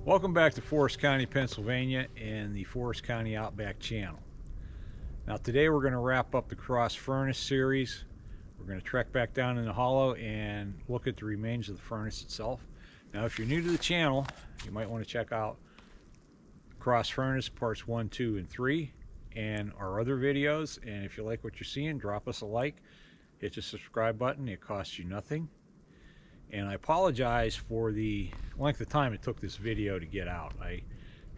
Welcome back to Forest County, Pennsylvania and the Forest County Outback channel. Now today we're going to wrap up the Cross Furnace series. We're going to trek back down in the hollow and look at the remains of the furnace itself. Now if you're new to the channel, you might want to check out Cross Furnace parts 1, 2, and 3 and our other videos. And if you like what you're seeing, drop us a like, hit the subscribe button. It costs you nothing. And I apologize for the length of time it took this video to get out. I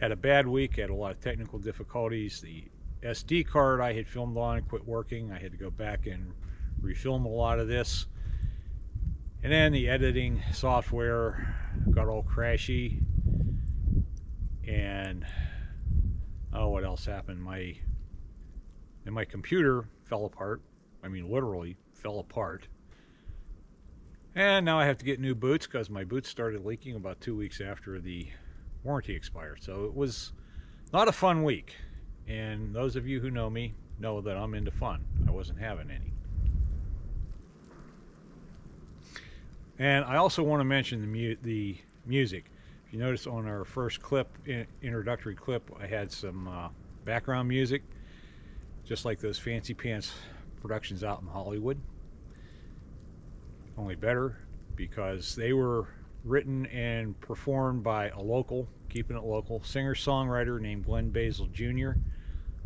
had a bad week, had a lot of technical difficulties. The SD card I had filmed on quit working. I had to go back and refilm a lot of this. And then the editing software got all crashy. And oh, what else happened? My computer fell apart. I mean, literally fell apart. And now I have to get new boots because my boots started leaking about 2 weeks after the warranty expired. So it was not a fun week. And those of you who know me know that I'm into fun. I wasn't having any. And I also want to mention the music. If you notice on our first clip, introductory clip, I had some background music, just like those fancy pants productions out in Hollywood. Only better, because they were written and performed by a local, keeping it local, singer-songwriter named Glenn Basil Jr.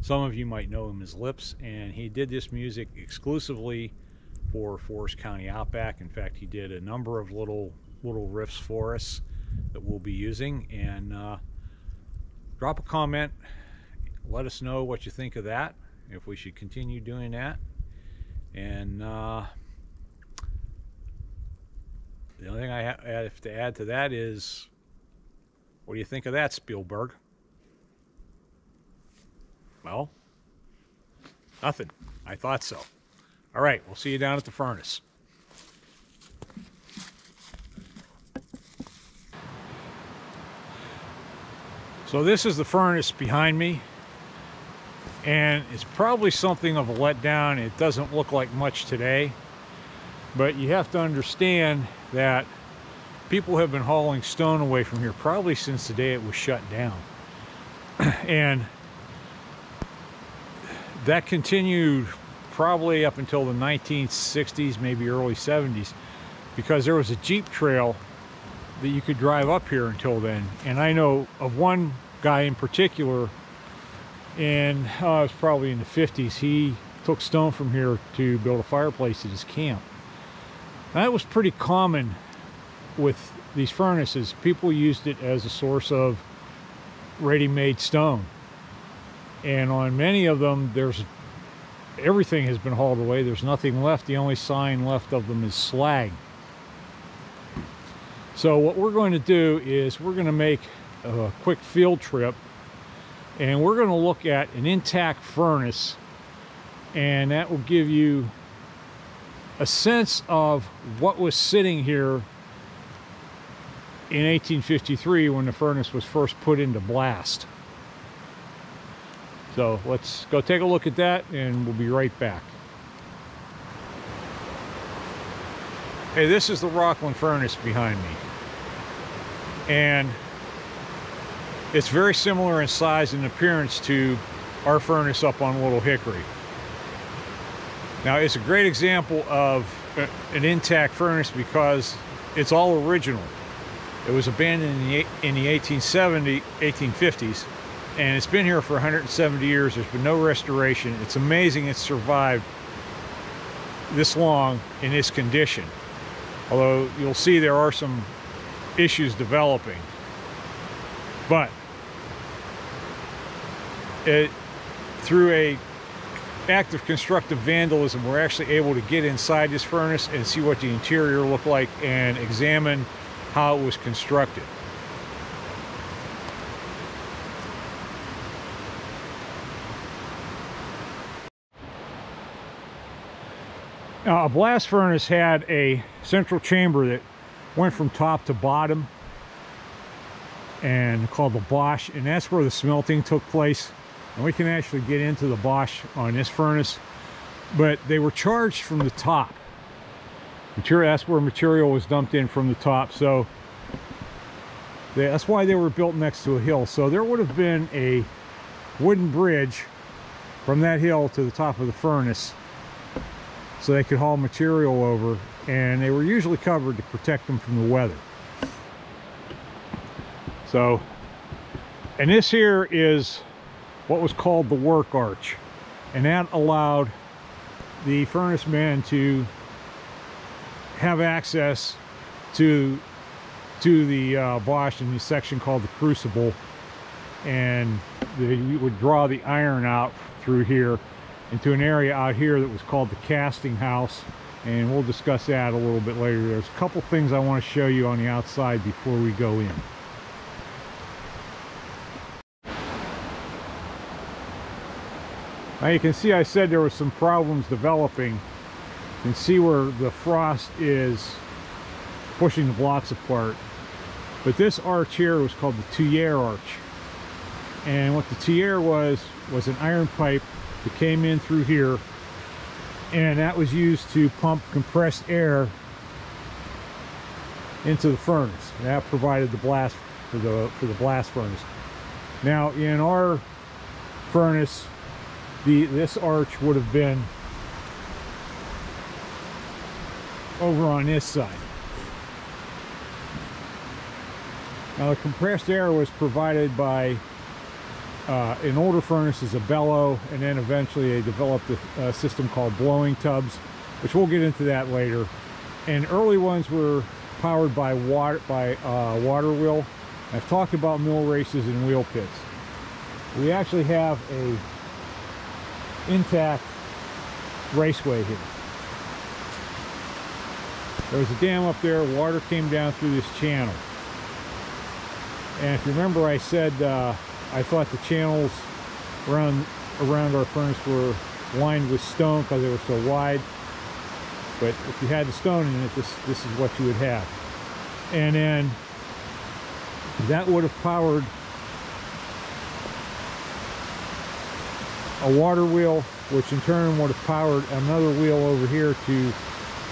Some of you might know him as Lips, and he did this music exclusively for Forest County Outback. In fact, he did a number of little riffs for us that we'll be using. And drop a comment, let us know what you think of that, if we should continue doing that. And the only thing I have to add to that is, what do you think of that, Spielberg? Well, nothing. I thought so. All right, we'll see you down at the furnace. So this is the furnace behind me, and it's probably something of a letdown. It doesn't look like much today, but you have to understand that people have been hauling stone away from here probably since the day it was shut down. And that continued probably up until the 1960s, maybe early 70s, because there was a Jeep trail that you could drive up here until then. And I know of one guy in particular, and it was probably in the 50s, he took stone from here to build a fireplace at his camp. That was pretty common with these furnaces. People used it as a source of ready-made stone. And on many of them, everything has been hauled away. There's nothing left. The only sign left of them is slag. So what we're going to do is we're going to make a quick field trip, and we're going to look at an intact furnace, and that will give you a sense of what was sitting here in 1853 when the furnace was first put into blast. So let's go take a look at that, and we'll be right back. Hey, this is the Rockland furnace behind me, and it's very similar in size and appearance to our furnace up on Little Hickory. Now, it's a great example of an intact furnace because it's all original. It was abandoned in the 1850s, and it's been here for 170 years. There's been no restoration. It's amazing it's survived this long in this condition. Although you'll see there are some issues developing. But through a act of constructive vandalism, we're actually able to get inside this furnace and see what the interior looked like and examine how it was constructed. Now, a blast furnace had a central chamber that went from top to bottom, and called the Bosch, and that's where the smelting took place. And we can actually get into the Bosch on this furnace, but they were charged from the top. That's where material was dumped in from the top. So That's why they were built next to a hill. So there would have been a wooden bridge from that hill to the top of the furnace so they could haul material over, and they were usually covered to protect them from the weather. So, and this here is what was called the work arch, and that allowed the furnace men to have access to the Bosch in the section called the crucible, and they would draw the iron out through here into an area out here that was called the casting house, and we'll discuss that a little bit later. There's a couple things I want to show you on the outside before we go in. Now you can see I said there were some problems developing. You can see where the frost is pushing the blocks apart. But this arch here was called the tuyere arch. And what the tuyere was an iron pipe that came in through here, and that was used to pump compressed air into the furnace. That provided the blast for the blast furnace. Now in our furnace, this arch would have been over on this side. Now the compressed air was provided by, in older furnaces, a bellow, and then eventually they developed a system called blowing tubs, which we'll get into that later. And early ones were powered by water wheel. I've talked about mill races and wheel pits. We actually have a intact raceway here. There was a dam up there, water came down through this channel. And if you remember, I said I thought the channels around our furnace were lined with stone because they were so wide. But if you had the stone in it, this is what you would have. And then that would have powered a water wheel, which in turn would have powered another wheel over here to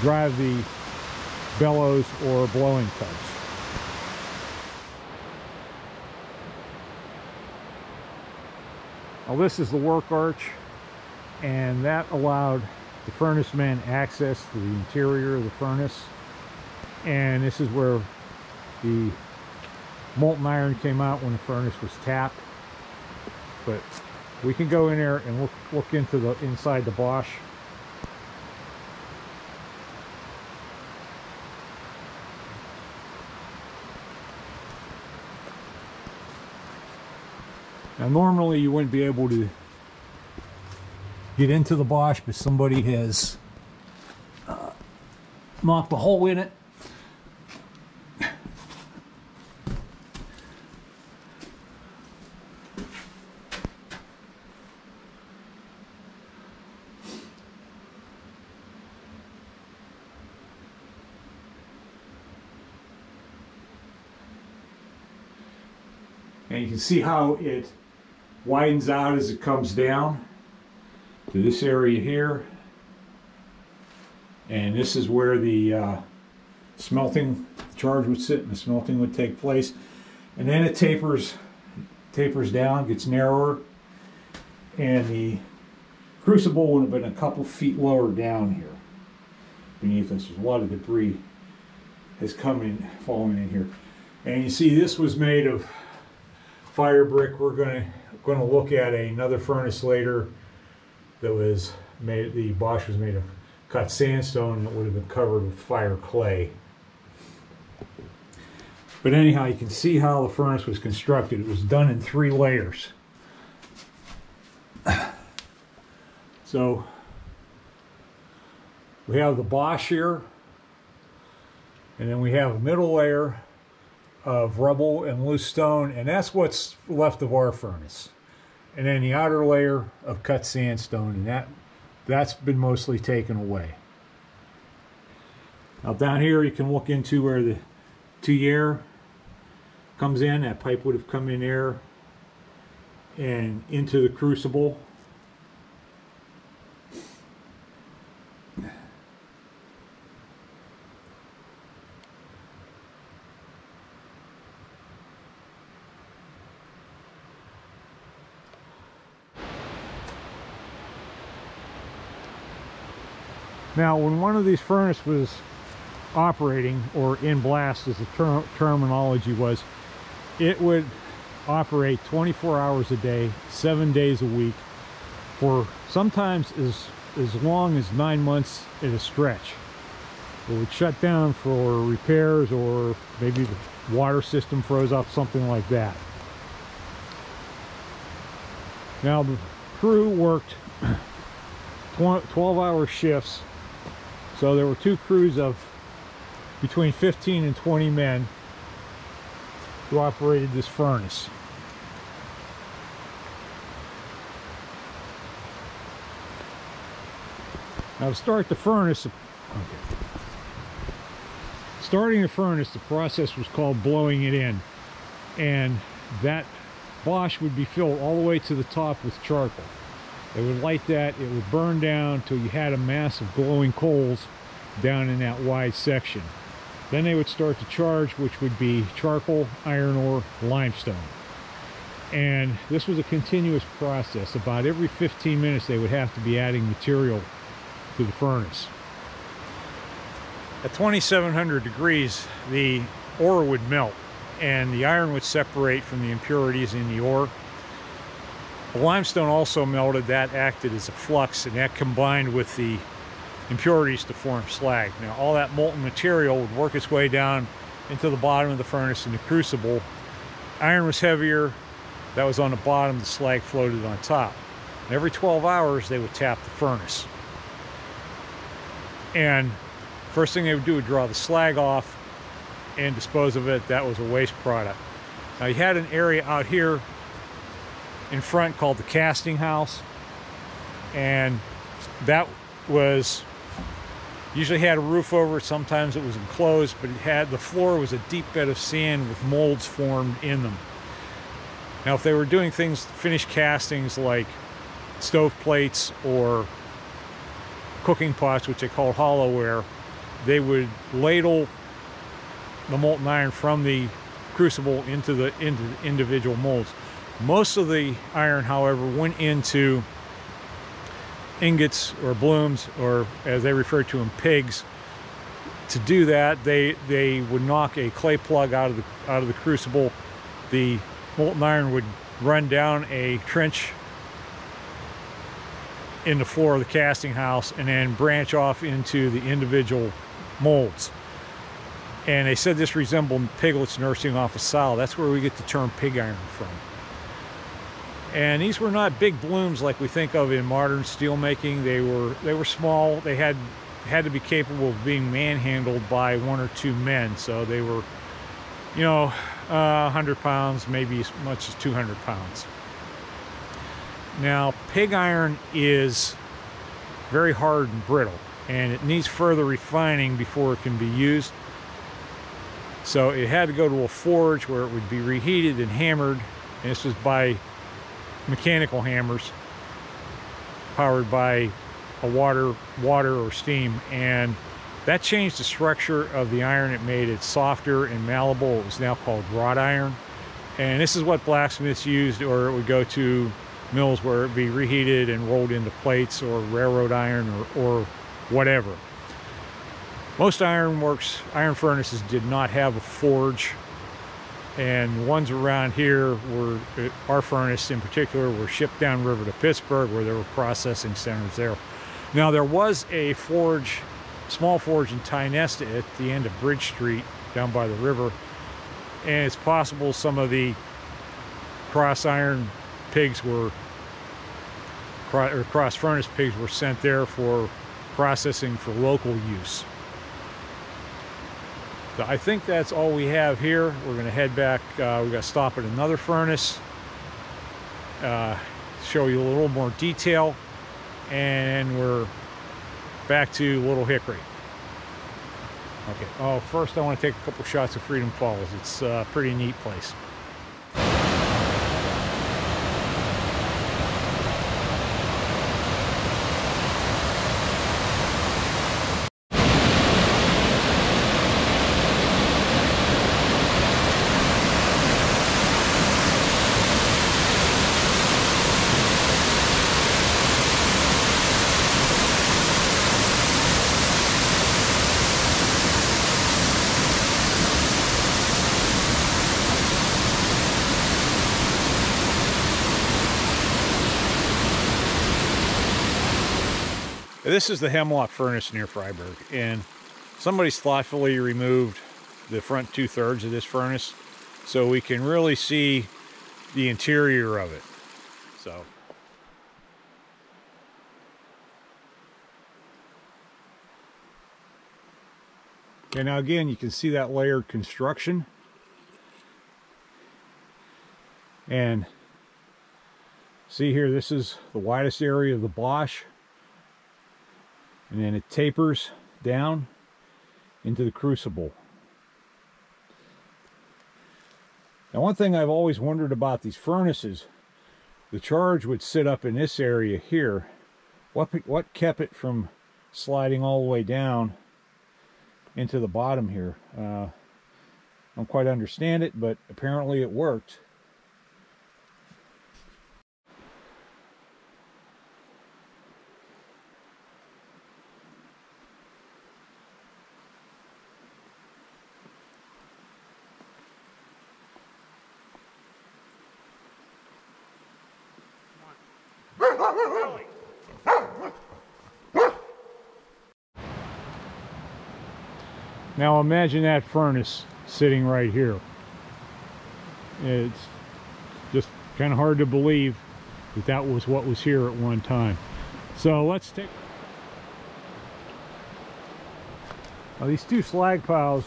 drive the bellows or blowing tubs. Now this is the work arch, and that allowed the furnace men access to the interior of the furnace. And this is where the molten iron came out when the furnace was tapped. But we can go in there and look into the inside the Bosch. Now normally you wouldn't be able to get into the Bosch, but somebody has knocked a hole in it. And you can see how it widens out as it comes down to this area here. And this is where the smelting charge would sit and the smelting would take place. And then it tapers down, gets narrower, and the crucible would have been a couple feet lower down here beneath us. There's a lot of debris has come in, fallen in here. And you see this was made of fire brick. We're going to look at another furnace later that was made, the Bosch was made of cut sandstone that would have been covered with fire clay. But anyhow, you can see how the furnace was constructed. It was done in 3 layers. So we have the Bosch here, and then we have a middle layer of rubble and loose stone, and that's what's left of our furnace. And then the outer layer of cut sandstone, and that's been mostly taken away. Now down here you can look into where the tuyere comes in. That pipe would have come in there and into the crucible. Now, when one of these furnaces was operating, or in blast as the terminology was, it would operate 24 hours a day, 7 days a week, for sometimes as long as 9 months at a stretch. It would shut down for repairs, or maybe the water system froze up, something like that. Now, the crew worked 12-hour shifts, so there were 2 crews of between 15 and 20 men who operated this furnace. Now, to start the furnace, starting the furnace, the process was called blowing it in, and that Bosch would be filled all the way to the top with charcoal. They would light that, it would burn down until you had a mass of glowing coals down in that wide section. Then they would start to charge, which would be charcoal, iron ore, limestone. And this was a continuous process. About every 15 minutes they would have to be adding material to the furnace. At 2700 degrees, the ore would melt and the iron would separate from the impurities in the ore. The limestone also melted. That acted as a flux, and that combined with the impurities to form slag. Now, all that molten material would work its way down into the bottom of the furnace in the crucible. Iron was heavier, that was on the bottom, the slag floated on top. And every 12 hours they would tap the furnace. And first thing they would do would draw the slag off and dispose of it. That was a waste product. Now, you had an area out here in front called the casting house, and that was usually had a roof over it. Sometimes it was enclosed, but it had, the floor was a deep bed of sand with molds formed in them. Now, if they were doing things, finished castings like stove plates or cooking pots, which they called hollowware, they would ladle the molten iron from the crucible into the individual molds. Most of the iron, however, went into ingots or blooms, or as they refer to them, pigs. To do that, they would knock a clay plug out of the crucible. The molten iron would run down a trench in the floor of the casting house and then branch off into the individual molds. And they said this resembled piglets nursing off a sow. That's where we get the term pig iron from. And these were not big blooms like we think of in modern steel making. They were small. They had to be capable of being manhandled by 1 or 2 men. So they were, 100 pounds, maybe as much as 200 pounds. Now, pig iron is very hard and brittle, and it needs further refining before it can be used. So it had to go to a forge where it would be reheated and hammered, and this was by mechanical hammers powered by a water or steam, and that changed the structure of the iron. It made it softer and malleable. It was now called wrought iron, and this is what blacksmiths used, or it would go to mills where it would be reheated and rolled into plates, or railroad iron, or whatever. Most iron furnaces did not have a forge, and the ones around here were, our furnace in particular, were shipped downriver to Pittsburgh, where there were processing centers there. Now, there was a forge, small forge in Tynesta at the end of Bridge Street down by the river, and it's possible some of the cross iron pigs were, or cross furnace pigs were sent there for processing for local use. So I think that's all we have here. We're going to head back. We got to stop at another furnace, show you a little more detail, and we're back to Little Hickory. Okay. Oh, first I want to take a couple shots of Freedom Falls. It's a pretty neat place. This is the Hemlock furnace near Freiburg, and somebody's thoughtfully removed the front 2/3 of this furnace so we can really see the interior of it. So and now again, you can see that layered construction, and see here, this is the widest area of the Bosch, and then it tapers down into the crucible. Now, one thing I've always wondered about these furnaces, the charge would sit up in this area here. What kept it from sliding all the way down into the bottom here? I don't quite understand it, but apparently it worked. Now imagine that furnace sitting right here. It's just kind of hard to believe that that was what was here at one time. So let's take... Now these two slag piles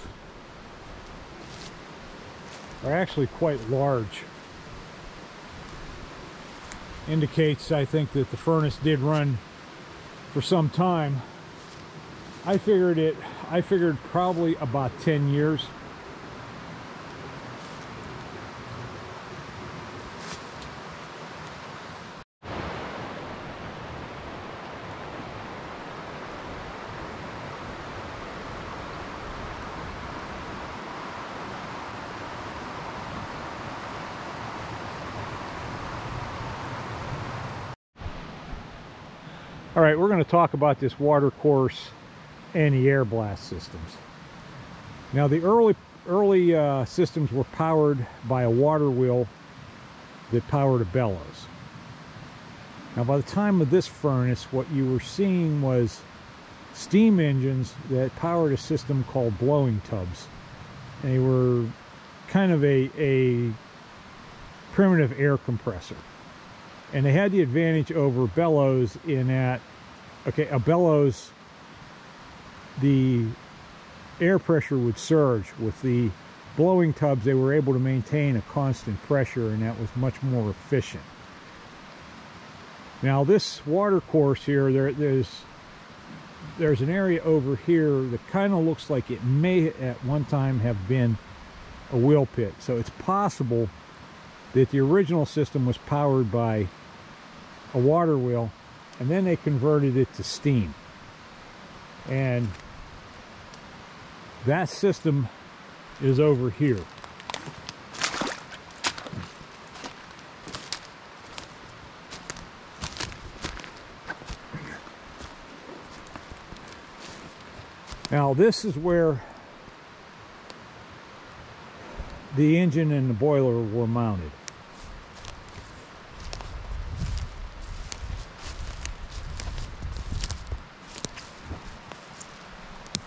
are actually quite large. Indicates, I think, that the furnace did run for some time. I figured probably about 10 years. All right, we're going to talk about this water course and the air blast systems. Now, the early systems were powered by a water wheel that powered a bellows. Now, by the time of this furnace, what you were seeing was steam engines that powered a system called blowing tubs. And they were kind of a primitive air compressor. And they had the advantage over bellows in that, okay, a bellows, the air pressure would surge. With the blowing tubs, they were able to maintain a constant pressure, and that was much more efficient. Now this water course here, there's an area over here that kind of looks like it may at one time have been a wheel pit. So it's possible that the original system was powered by a water wheel, and then they converted it to steam. And that system is over here. Now this is where the engine and the boiler were mounted.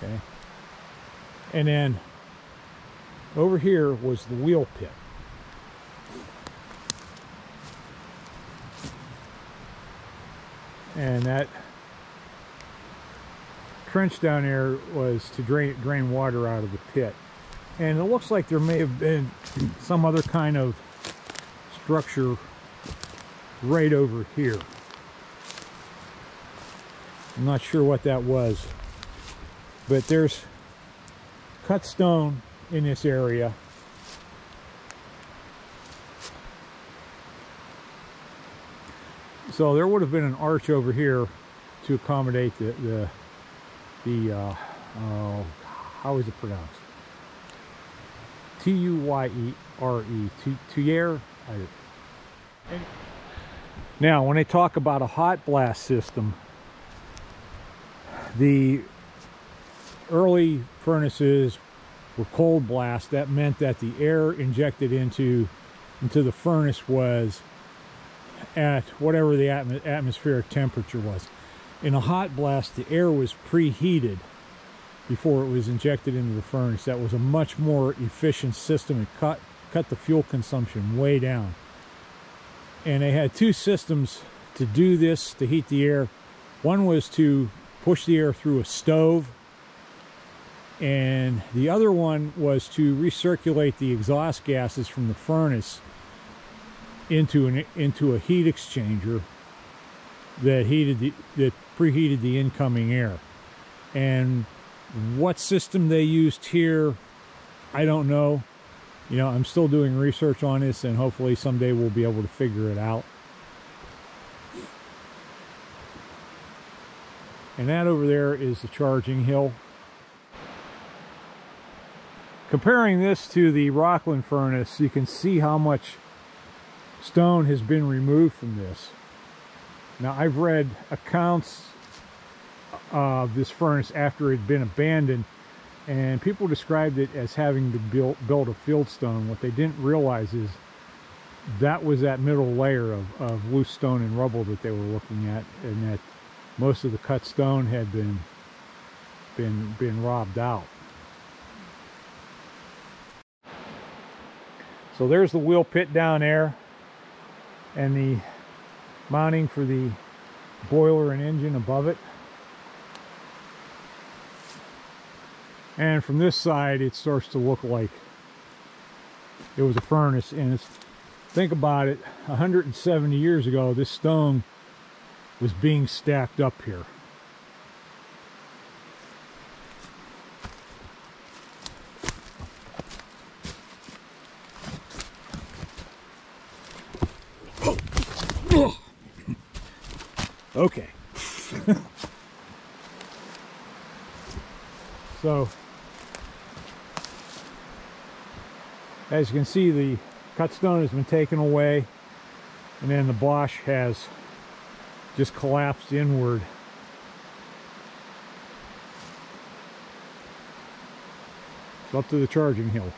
Okay. And then over here was the wheel pit. And that trench down there was to drain water out of the pit. And it looks like there may have been some other kind of structure right over here. I'm not sure what that was, but there's cut stone in this area. So there would have been an arch over here to accommodate the how is it pronounced? T-U-Y-E-R-E, Tuyere. Now, when they talk about a hot blast system, the early furnaces were cold blast. That meant that the air injected into the furnace was at whatever the atmospheric temperature was. In a hot blast, the air was preheated before it was injected into the furnace. That was a much more efficient system. It cut the fuel consumption way down. And they had two systems to do this, to heat the air. One was to push the air through a stove, and the other one was to recirculate the exhaust gases from the furnace into a heat exchanger that preheated the incoming air. And what system they used here, I don't know. You know, I'm still doing research on this, and hopefully someday we'll be able to figure it out. And that over there is the charging hill. Comparing this to the Rockland furnace, you can see how much stone has been removed from this. Now, I've read accounts of this furnace after it had been abandoned, and people described it as having to build a fieldstone. What they didn't realize is that was that middle layer of loose stone and rubble that they were looking at, and that most of the cut stone had been robbed out. So there's the wheel pit down there, and the mounting for the boiler and engine above it. And from this side, it starts to look like it was a furnace. And it's, think about it, 170 years ago, this stone was being stacked up here. Okay. So, as you can see, the cut stone has been taken away, and then the Bosch has just collapsed inward. So up to the charging hill.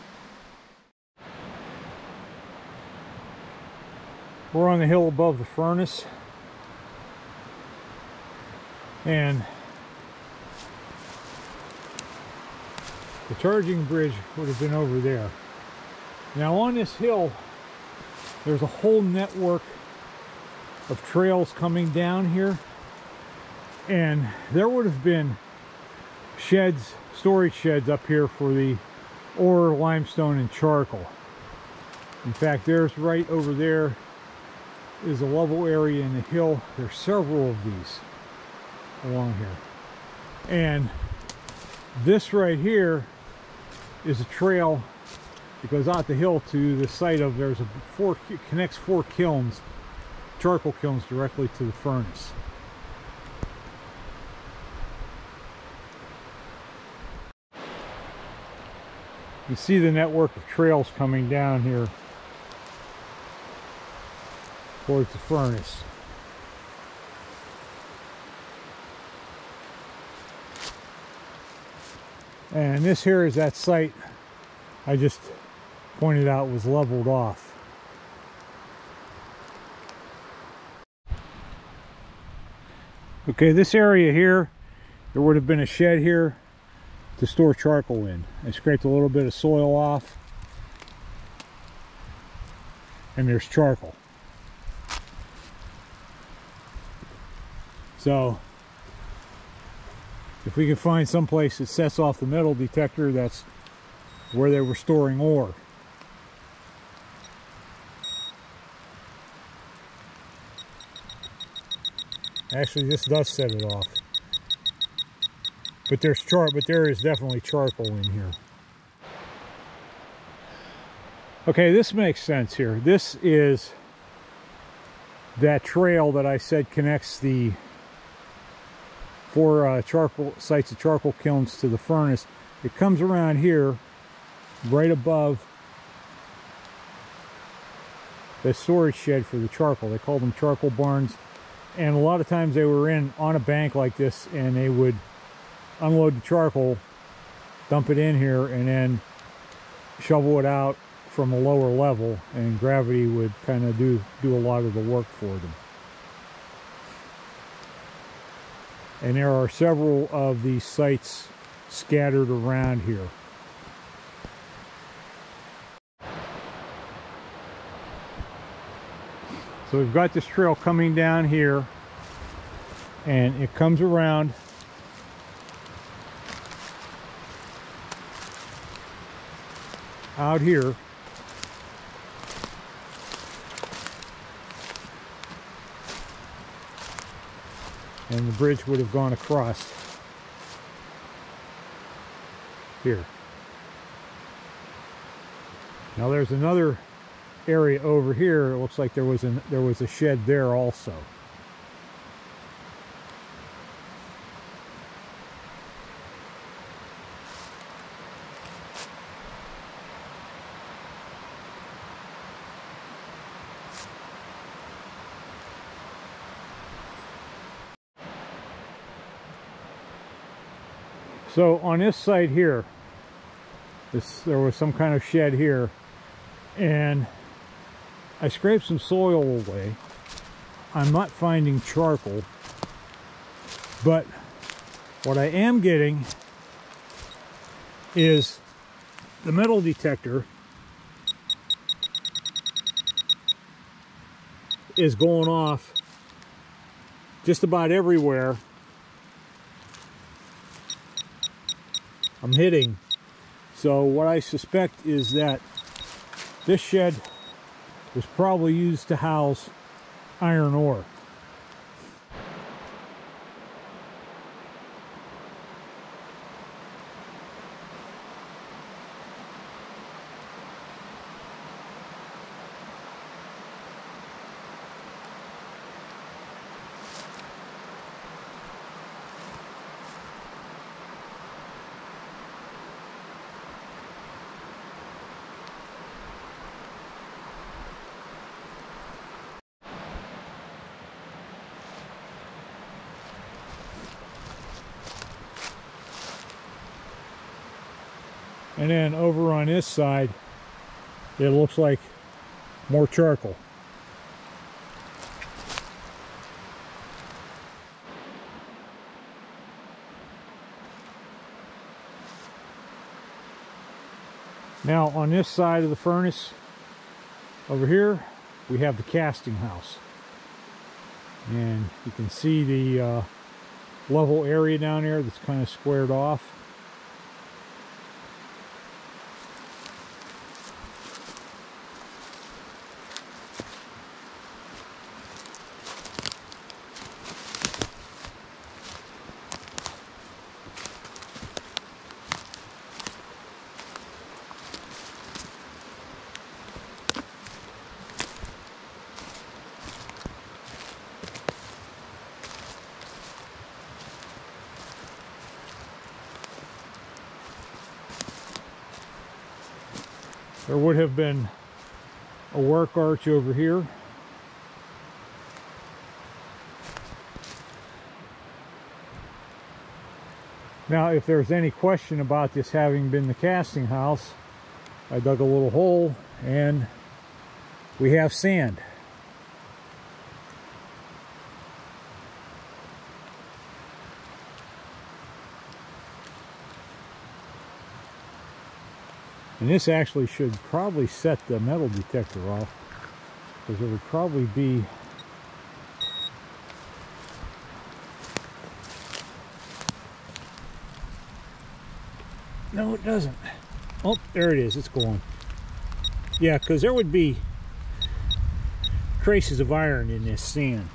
We're on the hill above the furnace, and the charging bridge would have been over there. Now on this hill, there's a whole network of trails coming down here, and there would have been sheds, storage sheds up here for the ore, limestone, and charcoal. In fact, there's right over there is a level area in the hill. There's several of these along here, and this right here is a trail that goes out the hill to the site of, connects four kilns, charcoal kilns, directly to the furnace. You see the network of trails coming down here towards the furnace. And this here is that site I just pointed out was leveled off. Okay, this area here, there would have been a shed here to store charcoal in. I scraped a little bit of soil off, and there's charcoal. So if we can find some place that sets off the metal detector, that's where they were storing ore. Actually, this does set it off. But there is definitely charcoal in here. Okay, this makes sense here. This is that trail that I said connects the four charcoal sites of charcoal kilns to the furnace. It comes around here, right above the storage shed for the charcoal. They call them charcoal barns, and a lot of times they were on a bank like this, and they would unload the charcoal, dump it in here, and then shovel it out from a lower level, and gravity would kind of do a lot of the work for them. And there are several of these sites scattered around here. So we've got this trail coming down here, and it comes around out here. And the bridge would have gone across here. Now there's another area over here. It looks like there was a shed there also. So on this site here, there was some kind of shed here, and I scraped some soil away. I'm not finding charcoal, but what I am getting is the metal detector is going off just about everywhere I'm hitting. So what I suspect is that this shed was probably used to house iron ore. And then over on this side, it looks like more charcoal. Now on this side of the furnace, over here, we have the casting house. And you can see the level area down there that's kind of squared off. There would have been a work arch over here. Now, if there's any question about this having been the casting house, I dug a little hole and we have sand. And this actually should probably set the metal detector off, because it would probably be no, it doesn't. Oh, there it is. It's going. Yeah, because there would be traces of iron in this sand.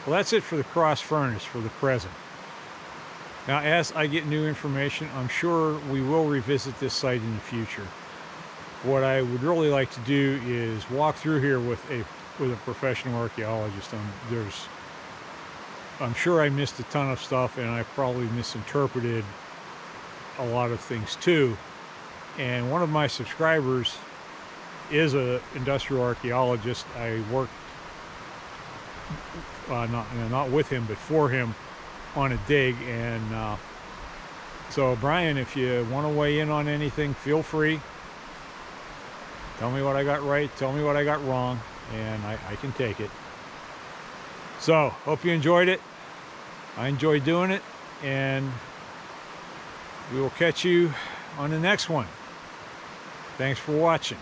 Well, that's it for the cross furnace for the present. Now, as I get new information, I'm sure we will revisit this site in the future. What I would really like to do is walk through here with a professional archaeologist. I'm sure I missed a ton of stuff, and I probably misinterpreted a lot of things too. And one of my subscribers is an industrial archaeologist. I worked not with him, but for him on a dig. And so Brian, if you want to weigh in on anything, feel free. Tell me what I got right, tell me what I got wrong, and I can take it. So, hope you enjoyed it. I enjoyed doing it, and we will catch you on the next one. Thanks for watching.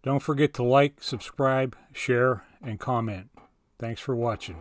Don't forget to like, subscribe, share, and comment. Thanks for watching.